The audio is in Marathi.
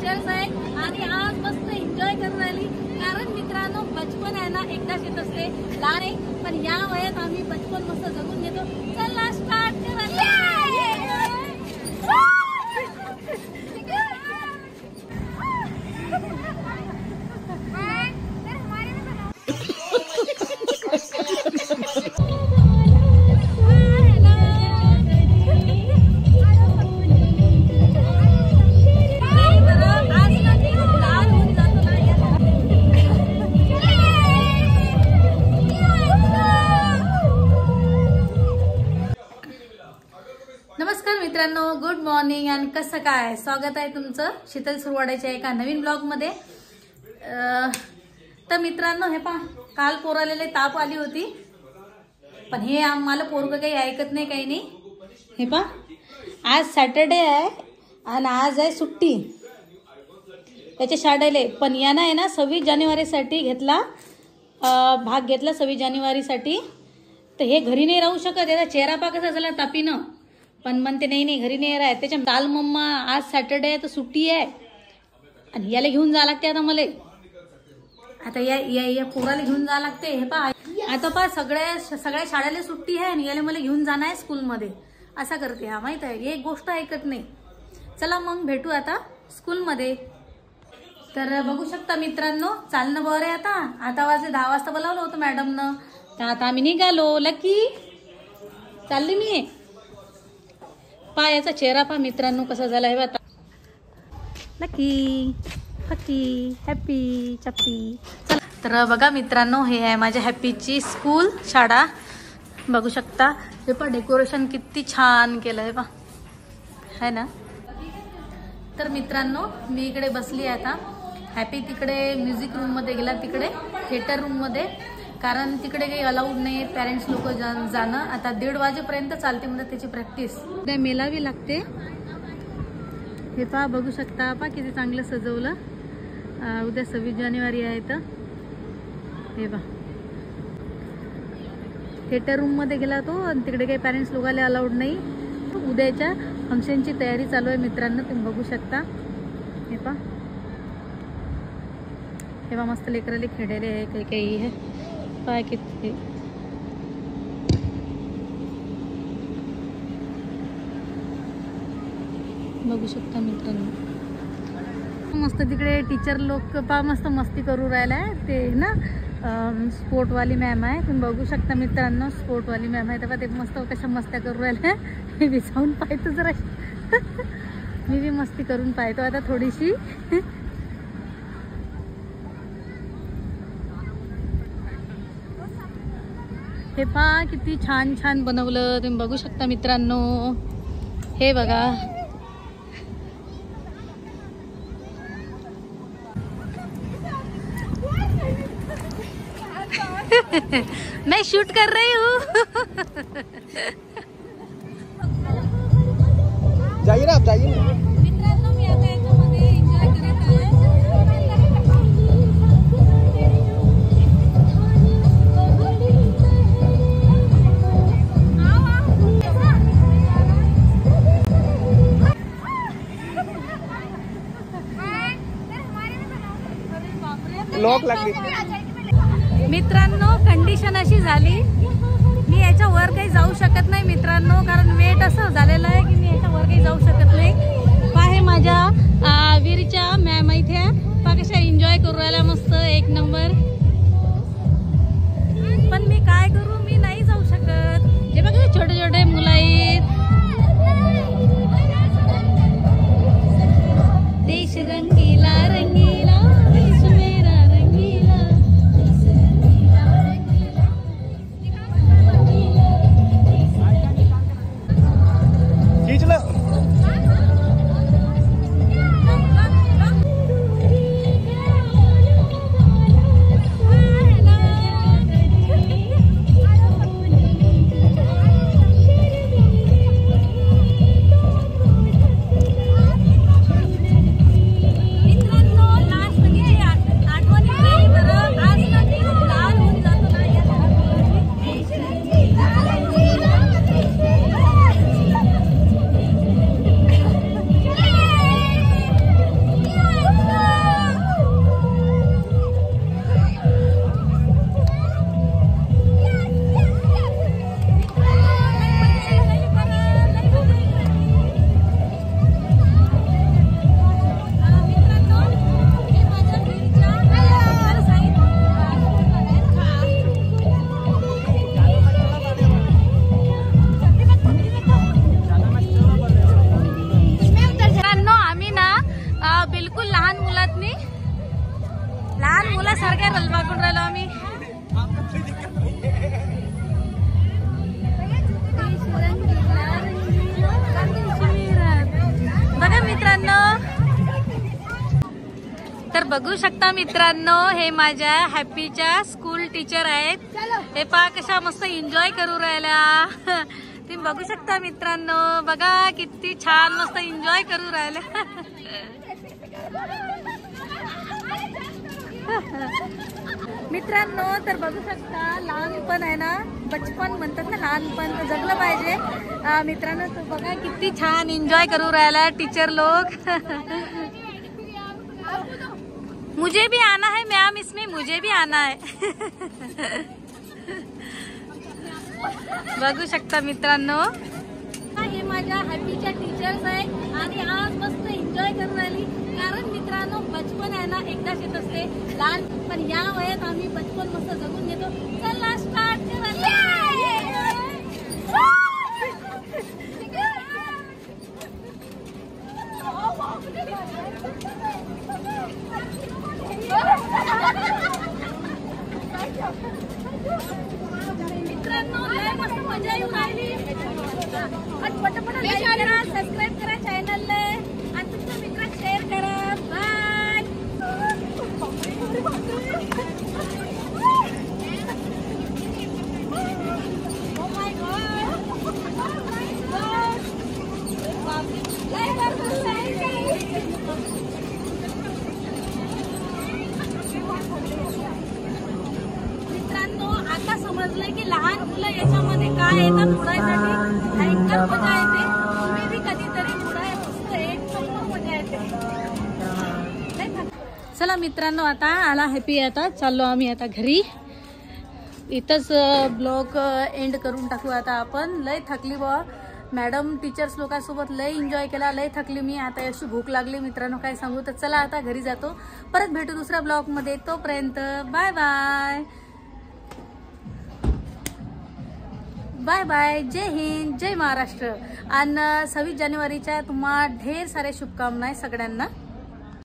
फ्रेशर्स आहे आणि आज मस्त एन्जॉय करून राहिली। कारण मित्रांनो बचपन आहे ना एकदाच येत असते, लहान आहे पण या वयात आम्ही बचपन मस्त जगून घेतो। चला स्टार्ट करा। नमस्कार मित्रांनो, गुड मॉर्निंग आणि कसं काय स्वागत आहे तुमचं शीतल सुरवाड्याच्या एका नवीन ब्लॉग मध्ये। तर मित्रांनो हे पहा, काल पोरालेले ताप आली होती पण हे आम्हाला पोरग काही ऐकत नाही, काही नाही। हे पहा आज सॅटरडे आहे आणि आज आहे सुट्टी त्याच्या शाळेले, पण यानं आहे ना 26 जानेवारीसाठी घेतला भाग घेतला 26 जानेवारीसाठी। तर हे घरी नाही राहू शकत, याचा चेहरा पा कसा झाला तापीनं, पण म्हणते नाही घरी नाही राहत। त्याच्या काल मम्मा आज सॅटरडे आहे तर सुट्टी आहे आणि याला घेऊन जा लागते आता मला। आता या पोराला घेऊन जा लागते। हे पहा आता पहा सगळ्या शाळेला सुट्टी आहे आणि याला मला घेऊन जाणं आहे स्कूलमध्ये, असा करते हा, माहित आहे एक गोष्ट ऐकत नाही। चला मग भेटू आता स्कूलमध्ये। तर बघू शकता मित्रांनो चालणं बरं आहे। आता वाजले 10 वाजता बोलावलं होतं मॅडमनं, तर आता आम्ही निघालो। लकी चालली मी, पा याचा चेहरा पा मित्रांनो कसा झाला आहे आता। Lucky happy happy chappy. तर बघा मित्रांनो हे आहे माझ्या हॅपीची स्कूल शाळा, बघू शकता। हे पण डेकोरेशन किती छान केलं आहे पा, है ना। तर मित्रांनो मी इकडे बसली आहे आता, हॅपी तिकडे म्युझिक रूम मध्ये गेला, तिकडे थिएटर रूम मध्ये, कारण तिकडे काही अलाउड नाही पॅरेंट्स लोक जाणं। आता 1:30 वाजेपर्यंत चालते म्हणजे त्याची प्रॅक्टिस उद्या मेलावी लागते। हे पहा बघू शकता पहा किती चांगलं सजवलं। उद्या 26 जानेवारी आहे तर हे पहा थिएटर रूम मध्ये गेला तो आणि तिकडे काही पॅरेंट्स लोकांना अलाउड नाही। उद्याच्या फंक्शनची तयारी चालू आहे मित्रांनो, तुम्ही बघू शकता। हे पहा हे पहा मस्त लेकराले खेळायला आहे, काही काही आहे पहा किती बघू शकता मित्रांनो। मस्त तिकडे टीचर लोक पहा मस्त मस्ती करू राहिलाय ते ना, स्पोर्ट वाली मॅम आहे, तुम्ही बघू शकता मित्रांनो स्पोर्ट वाली मॅम आहे। तेव्हा ते मस्त कशा मस्त्या करू राहिल्या, मी बी जाऊन पाहतो जरा मी बी मस्ती करून पाहतो आता थोडीशी। हे पहा किती छान छान बनवलं, तुम्ही बघू शकता मित्रांनो। हे बघा मैं शूट कर रही हूँ। जाइए ना आप, जाइए ना। मित्रांनो मी आता याच्यामध्ये एन्जॉय करत आहे। लॉक लागली। मित्रांनो कंडिशन अशी झाली, मी याच्या वर काही जाऊ शकत नाही मित्रांनो, कारण वेट असं झालेलं आहे की मी याच्या वर काही जाऊ शकत नाही। पाहे माझ्या वीरच्या मॅम इथे पहा कशा एन्जॉय करू राहिल्या मस्त एक नंबर, पण मी काय करू, मी नाही जाऊ शकत। हे बघा छोटे छोटे मुलं आहेत। देश रंगीला रंगीला देश मेरा रंगीला। खींच लो। तर बघू शकता मित्रांनो, हे माझ्या हॅपीच्या स्कूल टीचर आहेत. हे पहा कशा मस्त एन्जॉय करू राहिल्या. तुम्ही बघू शकता मित्रांनो, बघा किती छान मस्त एन्जॉय करू राहिल्या. मित्रांनो तर बघू शकता, लहानपण आहे ना, बचपन म्हणतात ना, लहानपण जगलं पाहिजे. मित्रांनो तो बघा किती छान एन्जॉय करू राहिला टीचर लोग. मुझे भी आना है मैम, इसमें मुझे भी आना है. बघू शकता मित्रांनो, हे माझ्या हॅपीच्या टीचर्स आहेत आणि आज मस्त एन्जॉय करून राहिली. कारण मित्रांनो बचपन आहे ना एकदाच येत असते, लहान पण या वयात आम्ही बचपन मस्त जगून घेतो. चला स्टार्ट करा. मित्रांनो लय मस्त मजा येऊन राहिली. पटापट लाईक करा, सबस्क्राईब करा चॅनलला आणि तुमच्या मित्रांना शेअर करा. बाय. Oh my God. मित्रांनो आता समजलंय की लहान मुलं याच्यामध्ये काय येतात उडायसाठी, ऐकतात मजा येते. तुम्ही बी कधीतरी उडाय मस्त एक मजा येते. चला मित्रांनो, आता आला हॅपी, आता चाललो आम्ही आता घरी. इथंच ब्लॉग एंड करून टाकू आता आपण. लय थकली बुवा, मॅडम टीचर्स लोकांसोबत लय एन्जॉय केला, लय थकली मी. आता अशी भूक लागली मित्रांनो काय सांगू. तर चला आता घरी जातो, परत भेटू दुसऱ्या ब्लॉग मध्ये. तोपर्यंत बाय बाय. Bye bye. जय हिंद, जय महाराष्ट्र. आणि 26 जानेवारीच्या तुम्हाला ढेर साऱ्या शुभकामनाएं सगळ्यांना.